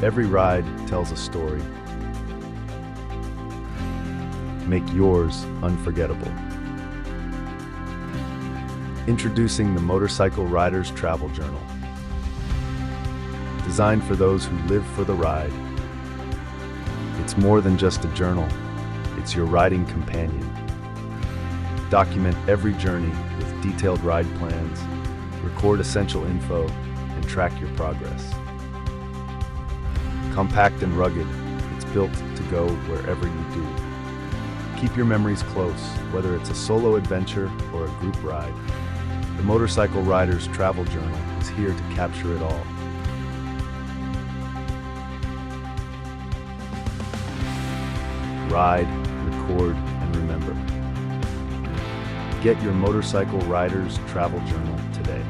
Every ride tells a story. Make yours unforgettable. Introducing the Motorcycle Rider's Travel Journal. Designed for those who live for the ride. It's more than just a journal, it's your riding companion. Document every journey with detailed ride plans, record essential info, and track your progress. Compact and rugged, it's built to go wherever you do. Keep your memories close, whether it's a solo adventure or a group ride. The Motorcycle Rider's Travel Journal is here to capture it all. Ride, record, and remember. Get your Motorcycle Rider's Travel Journal today.